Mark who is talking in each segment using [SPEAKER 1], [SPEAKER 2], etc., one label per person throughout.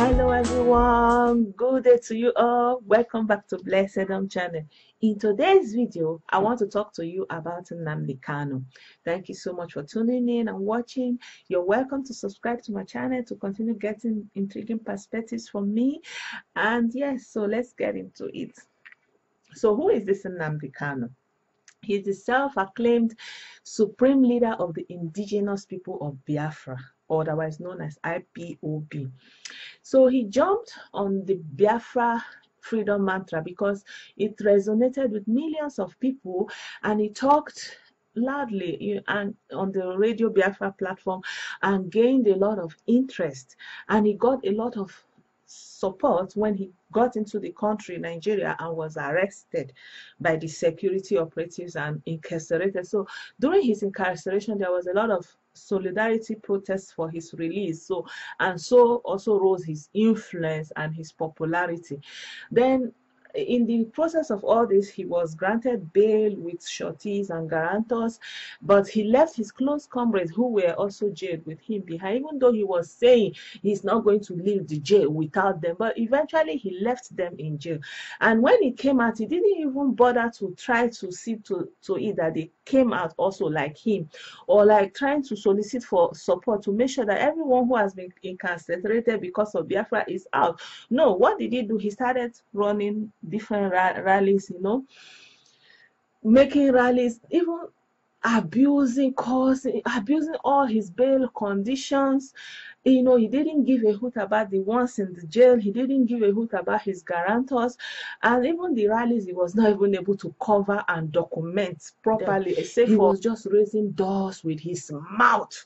[SPEAKER 1] Hello everyone, good day to you all. Welcome back to Blessed channel. In today's video, I want to talk to you about Nnamdi Kanu. Thank you so much for tuning in and watching. You're welcome to subscribe to my channel to continue getting intriguing perspectives from me. And yes, so let's get into it. So who is this Nnamdi Kanu? He's the self-acclaimed supreme leader of the indigenous people of Biafra, otherwise known as IPOB. So he jumped on the Biafra freedom mantra because it resonated with millions of people, and he talked loudly and on the Radio Biafra platform and gained a lot of interest, and he got a lot of support when he got into the country, Nigeria, and was arrested by the security operatives and incarcerated. So during his incarceration, there was a lot of solidarity protests for his release. So also rose his influence and his popularity. Then in the process of all this, he was granted bail with sureties and guarantors, but he left his close comrades who were also jailed with him behind, even though he was saying he's not going to leave the jail without them. But eventually he left them in jail, and when he came out, he didn't even bother to try to see to it that they came out also like him, or like trying to solicit for support to make sure that everyone who has been incarcerated because of Biafra is out. No, what did he do? He started running different rallies, making rallies, even abusing all his bail conditions. He didn't give a hoot about the ones in the jail. He didn't give a hoot about his guarantors, and even the rallies he was not even able to cover and document properly, except he was just raising doors with his mouth,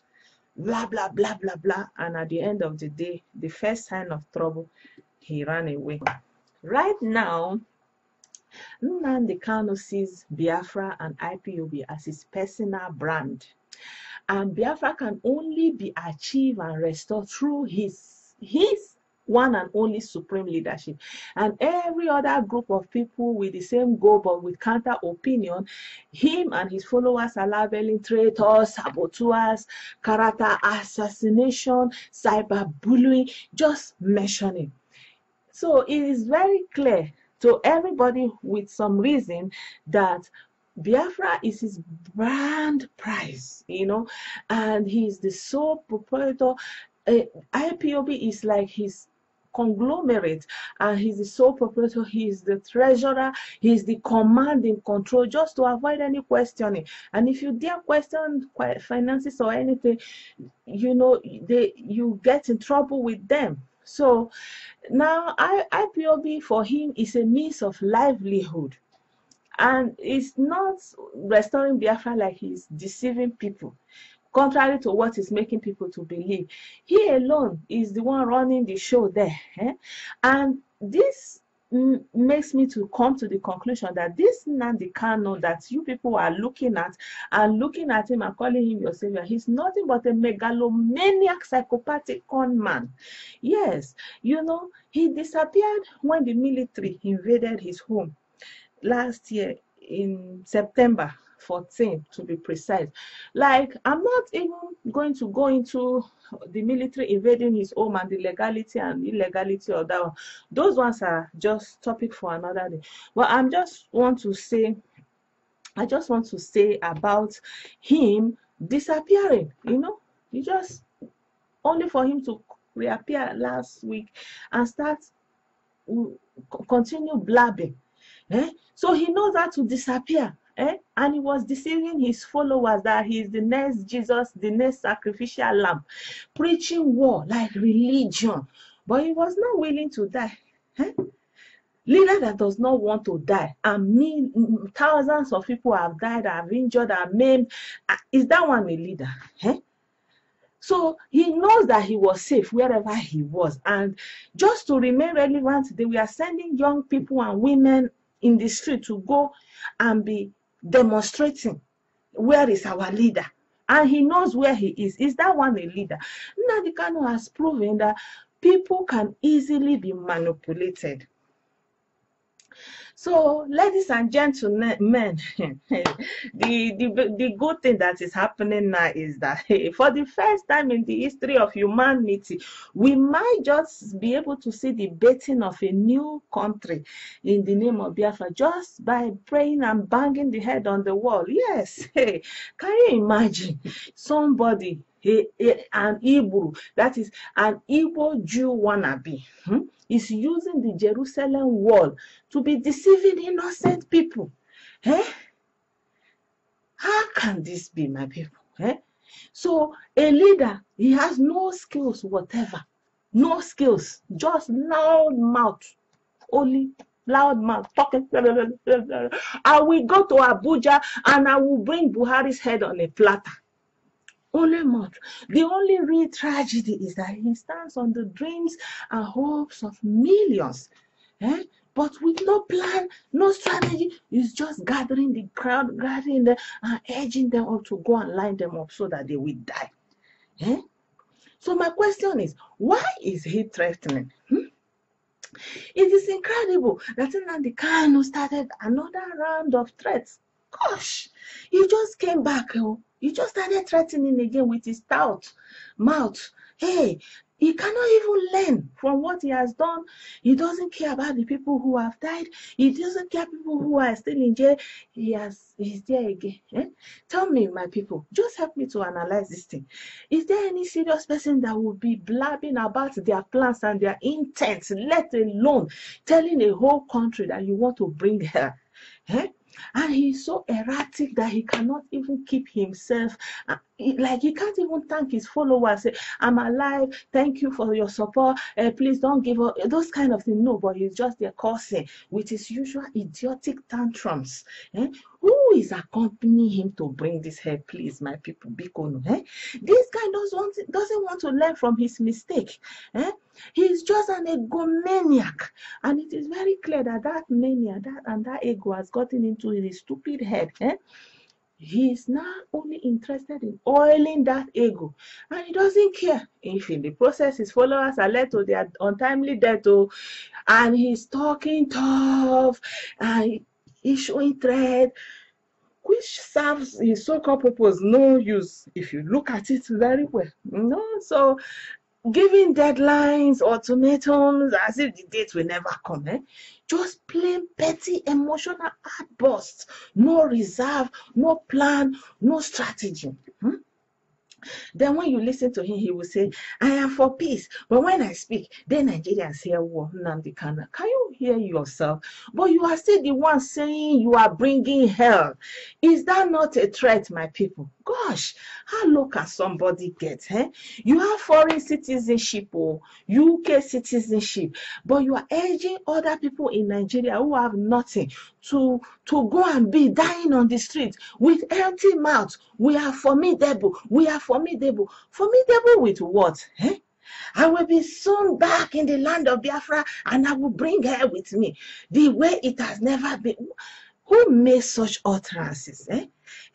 [SPEAKER 1] blah blah blah blah blah. And at the end of the day, the first sign of trouble, he ran away. Right now, Nnamdi Kanu sees Biafra and IPOB as his personal brand, and Biafra can only be achieved and restored through his one and only supreme leadership. And every other group of people with the same goal but with counter opinion, him and his followers are labeling traitors, saboteurs, character assassination, cyberbullying, just mentioning. So it is very clear to everybody with some reason that Biafra is his brand prize, and he's the sole proprietor. IPOB is like his conglomerate, and he's the sole proprietor. He is the treasurer. He's the commanding control, just to avoid any questioning. And if you dare question finances or anything, you get in trouble with them. So now IPOB for him is a means of livelihood, and it's not restoring Biafra like he's deceiving people, contrary to what is making people to believe. He alone is the one running the show there, and this makes me to come to the conclusion that this Nnamdi Kanu that you people are looking at him and calling him your savior, he's nothing but a megalomaniac, psychopathic con man. Yes, he disappeared when the military invaded his home last year in September 14, to be precise. Like, I'm not even going to go into the military invading his home and the legality and illegality of that one. Those ones are just topic for another day. But I just want to say about him disappearing. He just only for him to reappear last week and start continue blabbing. So he knows how to disappear. And he was deceiving his followers that he is the next Jesus, the next sacrificial lamb, preaching war like religion. But he was not willing to die. Leader that does not want to die. Thousands of people have died, have injured, have maimed. Is that one a leader? So he knows that he was safe wherever he was. And just to remain relevant, they were sending young people and women in the street to go and be demonstrating, where is our leader? And he knows where he is. Is that one a leader? Nnamdi Kanu has proven that people can easily be manipulated. So, ladies and gentlemen, the good thing that is happening now is that for the first time in the history of humanity, we might just be able to see the birthing of a new country in the name of Biafra just by praying and banging the head on the wall. Yes, hey, can you imagine somebody, an Hebrew, that is an Igbo Jew wannabe, is using the Jerusalem wall to be deceiving innocent people? How can this be, my people? So a leader, he has no skills whatever, no skills, just loud mouth, only loud mouth talking. I will go to Abuja and I will bring Buhari's head on a platter. Only mouth. The only real tragedy is that he stands on the dreams and hopes of millions, but with no plan, no strategy. He's just gathering the crowd, gathering them and urging them up to go and line them up so that they will die. So my question is, why is he threatening? It is incredible that Nnamdi Kanu started another round of threats. Gosh, he just came back. He just started threatening again with his stout mouth. Hey, he cannot even learn from what he has done. He doesn't care about the people who have died. He doesn't care people who are still in jail. He's there again. Tell me, my people, just help me to analyze this thing. Is there any serious person that will be blabbing about their plans and their intents, let alone telling a whole country that you want to bring her? And he's so erratic that he cannot even keep himself. Like he can't even thank his followers. Say, I'm alive. Thank you for your support. Please don't give up. Those kind of things. No, but he's just there cursing with his usual idiotic tantrums. Who is accompanying him to bring this here, please, my people? Bikono. This guy doesn't want to learn from his mistake. He's just an egomaniac, and it is very clear that that mania, that ego has gotten into his stupid head. He is now only interested in oiling that ego, and he doesn't care if in the process his followers are led to their untimely death. And he's talking tough and he's showing threat, which serves his so-called purpose no use if you look at it very well. So giving deadlines, ultimatums, as if the date will never come. Just plain petty emotional outbursts. No reserve, no plan, no strategy. Then when you listen to him, he will say, I am for peace. But when I speak, then Nigerians hear war. Nnamdi Kanu. Can you hear yourself? But you are still the one saying you are bringing hell. Is that not a threat, my people? Gosh, how low can somebody get? You have foreign citizenship or UK citizenship, but you are urging other people in Nigeria who have nothing to go and be dying on the street with empty mouths. We are formidable. We are formidable. Formidable with what? I will be soon back in the land of Biafra and I will bring her with me the way it has never been. Who makes such utterances?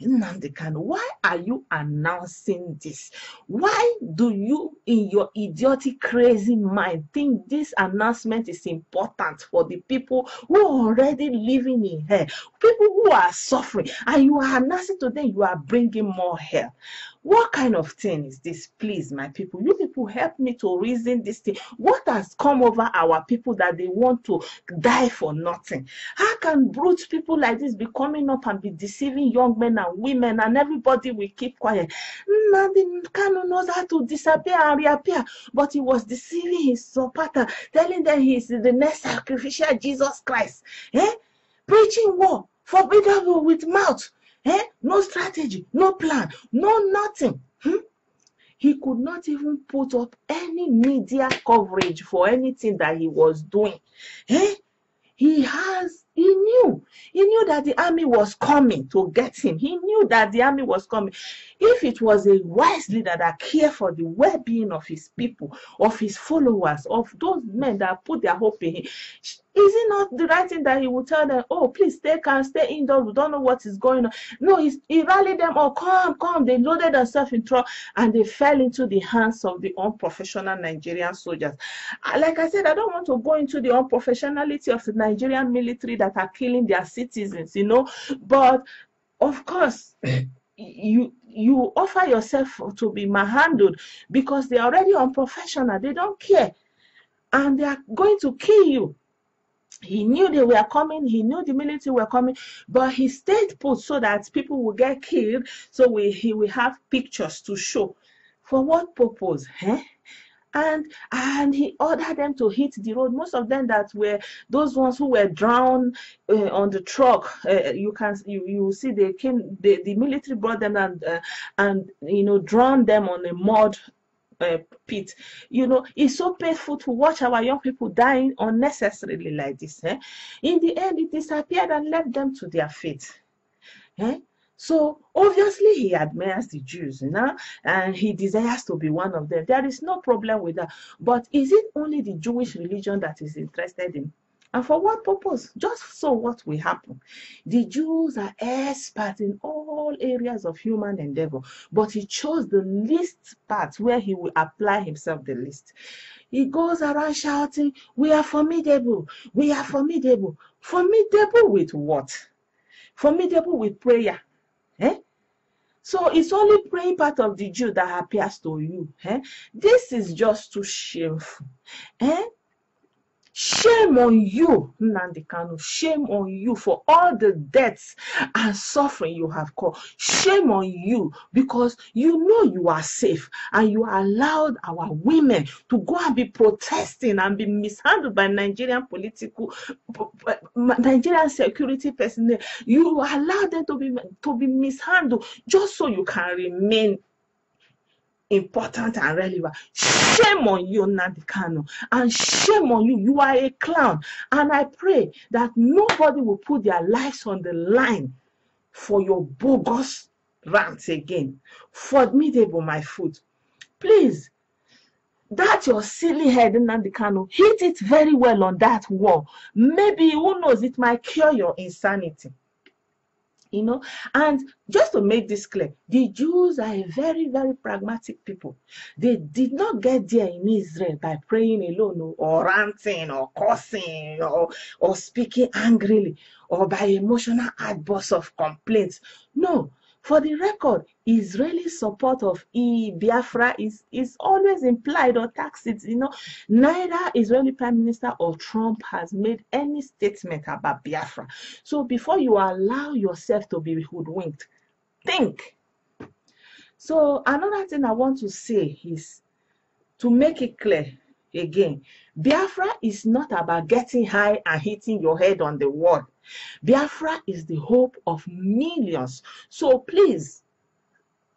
[SPEAKER 1] Nnamdi Kanu, why are you announcing this? Why do you, in your idiotic, crazy mind, think this announcement is important for the people who are already living in hell, people who are suffering, and you are announcing to them you are bringing more hell? What kind of thing is this? Please, my people, you people help me to reason this thing. What has come over our people that they want to die for nothing? How can brute people like this be coming up and be deceiving young men and women, and everybody will keep quiet? Nnamdi Kanu knows how to disappear and reappear, but he was deceiving his supporter, telling them he is the next sacrificial Jesus Christ. Preaching war, formidable with mouth. No strategy, no plan, no nothing. He could not even put up any media coverage for anything that he was doing. He knew that the army was coming to get him. He knew that the army was coming. If it was a wise leader that cared for the well-being of his people, of his followers, of those men that put their hope in him, Is it not the right thing that he will tell them, oh, please stay calm, stay indoors, we don't know what is going on? No, he rallied them, oh, come. They loaded themselves in truck and they fell into the hands of the unprofessional Nigerian soldiers. Like I said, I don't want to go into the unprofessionality of the Nigerian military that are killing their citizens, but of course, you offer yourself to be manhandled because they're already unprofessional. They don't care. And they are going to kill you. He knew they were coming. He knew the military were coming, but he stayed put so that people will get killed. So he will have pictures to show. For what purpose? And he ordered them to hit the road. Most of them that were those ones who were drowned on the truck. You see they came. The military brought them and drowned them on a mud pit. It's so painful to watch our young people dying unnecessarily like this. In the end, it disappeared and left them to their fate. So obviously he admires the Jews, and he desires to be one of them. There is no problem with that. But is it only the Jewish religion that is interested in? And for what purpose? Just so what will happen. The Jews are experts in all areas of human endeavor, but he chose the least part where he will apply himself the least. He goes around shouting, we are formidable, we are formidable. Formidable with what? Formidable with prayer. So it's only praying part of the Jew that appears to you. This is just too shameful. Shame on you, Nnamdi Kanu. Shame on you for all the deaths and suffering you have caused. Shame on you because you know you are safe and you allowed our women to go and be protesting and be mishandled by Nigerian security personnel. You allowed them to be mishandled just so you can remain important and relevant. Shame on you, Nnamdi Kanu, and shame on you. You are a clown. And I pray that nobody will put their lives on the line for your bogus rants again. Formidable, my foot. Please, that your silly head, Nnamdi Kanu, hit it very well on that wall. Maybe, who knows, it might cure your insanity. And just to make this clear, the Jews are a very, very pragmatic people. They did not get there in Israel by praying alone or ranting or cursing or speaking angrily or by emotional outbursts of complaints. No. For the record, Israeli support of BIAFRA is always implied or tacit. Neither Israeli Prime Minister or Trump has made any statement about BIAFRA. So before you allow yourself to be hoodwinked, think. So another thing I want to say is to make it clear again, BIAFRA is not about getting high and hitting your head on the wall. BIAFRA is the hope of millions. So please,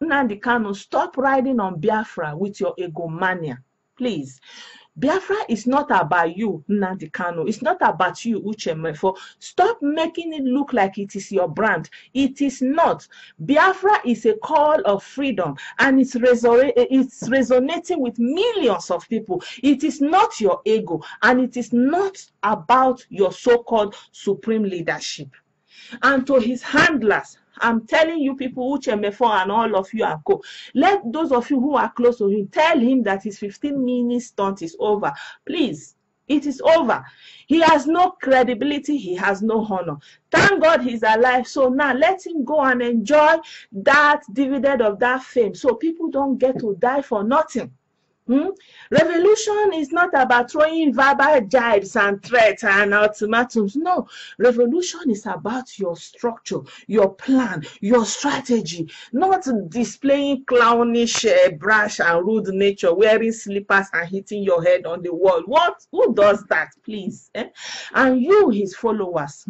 [SPEAKER 1] Nnamdi Kanu, stop riding on BIAFRA with your egomania. Please. BIAFRA is not about you, Nnamdi Kanu. It's not about you, Uche Mefo. Stop making it look like it is your brand. It is not. BIAFRA is a call of freedom, and it's resonating with millions of people. It is not your ego, and it is not about your so-called supreme leadership. And to his handlers, I'm telling you people, Uche Mefo and all of you and co, let those of you who are close to him, tell him that his 15-minute stunt is over. Please, it is over. He has no credibility. He has no honor. Thank God he's alive. So now let him go and enjoy that dividend of that fame so people don't get to die for nothing. Revolution is not about throwing verbal jibes and threats and ultimatums. No, revolution is about your structure, your plan, your strategy, not displaying clownish, brash and rude nature, wearing slippers and hitting your head on the wall. What? Who does that, please? And you, his followers,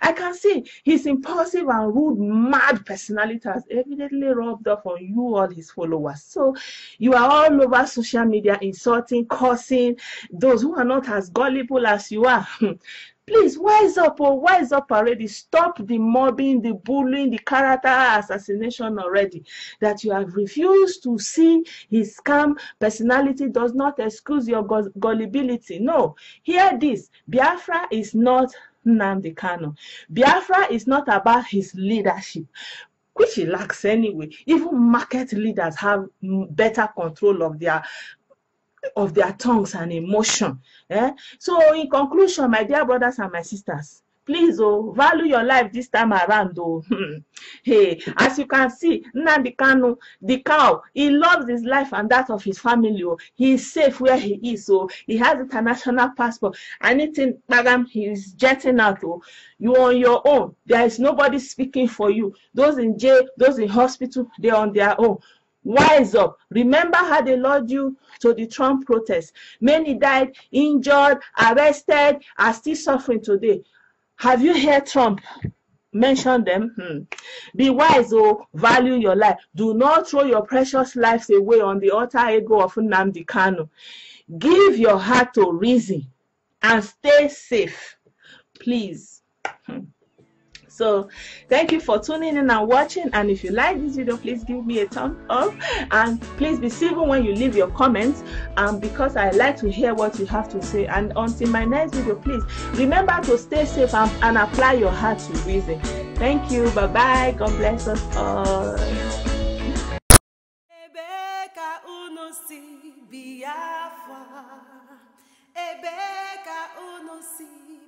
[SPEAKER 1] I can see his impulsive and rude, mad personality has evidently rubbed off on you, all his followers. So you are all over social media insulting, cursing those who are not as gullible as you are. Please wise up, oh, wise up already. Stop the mobbing, the bullying, the character assassination already. That you have refused to see his calm personality does not excuse your gullibility. No, hear this. Biafra is not Nnamdi Kanu. Biafra is not about his leadership, which he lacks anyway. Even market leaders have better control of their tongues and emotion. So in conclusion, my dear brothers and my sisters, please value your life this time around. Hey, as you can see, Nnamdi Kanu, the cow, he loves his life and that of his family. He is safe where he is. So he has international passport. Anything he is jetting out. You on your own. There is nobody speaking for you. Those in jail, those in hospital, they're on their own. Wise up. Remember how they lured you to the Trump protest. Many died, injured, arrested, are still suffering today. Have you heard Trump mention them? Be wise, value your life. Do not throw your precious lives away on the altar ego of Nnamdi Kanu. Give your heart to reason and stay safe, please. So thank you for tuning in and watching, and if you like this video, please give me a thumbs up, and please be civil when you leave your comments, because I like to hear what you have to say. And until my next video, please remember to stay safe and apply your heart to reason. Thank you. Bye bye. God bless us all.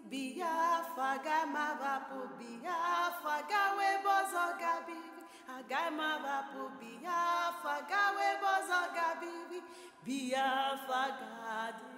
[SPEAKER 2] Biafra gamavapo Biafra gawe bozo gabibi agamavapo Biafra gawe bozo gabibi Biafra gade